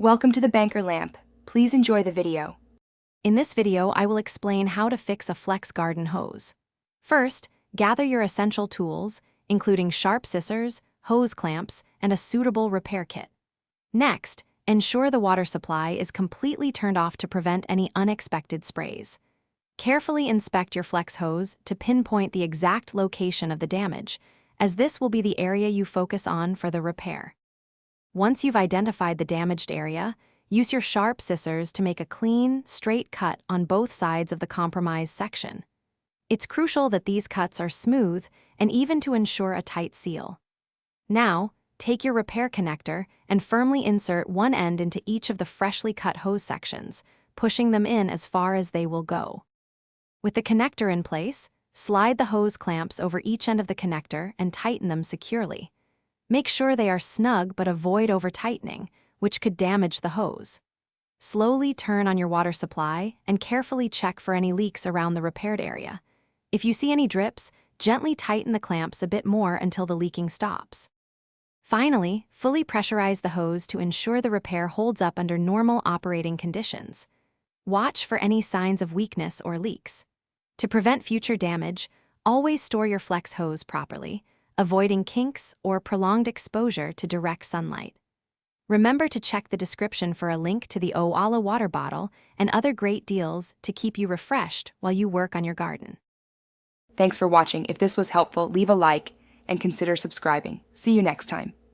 Welcome to the Banker Lamp. Please enjoy the video. In this video, I will explain how to fix a flex garden hose. First, gather your essential tools, including sharp scissors, hose clamps, and a suitable repair kit. Next, ensure the water supply is completely turned off to prevent any unexpected sprays. Carefully inspect your flex hose to pinpoint the exact location of the damage, as this will be the area you focus on for the repair. Once you've identified the damaged area, use your sharp scissors to make a clean, straight cut on both sides of the compromised section. It's crucial that these cuts are smooth and even to ensure a tight seal. Now, take your repair connector and firmly insert one end into each of the freshly cut hose sections, pushing them in as far as they will go. With the connector in place, slide the hose clamps over each end of the connector and tighten them securely. Make sure they are snug but avoid over-tightening, which could damage the hose. Slowly turn on your water supply and carefully check for any leaks around the repaired area. If you see any drips, gently tighten the clamps a bit more until the leaking stops. Finally, fully pressurize the hose to ensure the repair holds up under normal operating conditions. Watch for any signs of weakness or leaks. To prevent future damage, always store your flex hose properly, avoiding kinks or prolonged exposure to direct sunlight. Remember to check the description for a link to the Owala water bottle and other great deals to keep you refreshed while you work on your garden. Thanks for watching. If this was helpful, leave a like and consider subscribing. See you next time.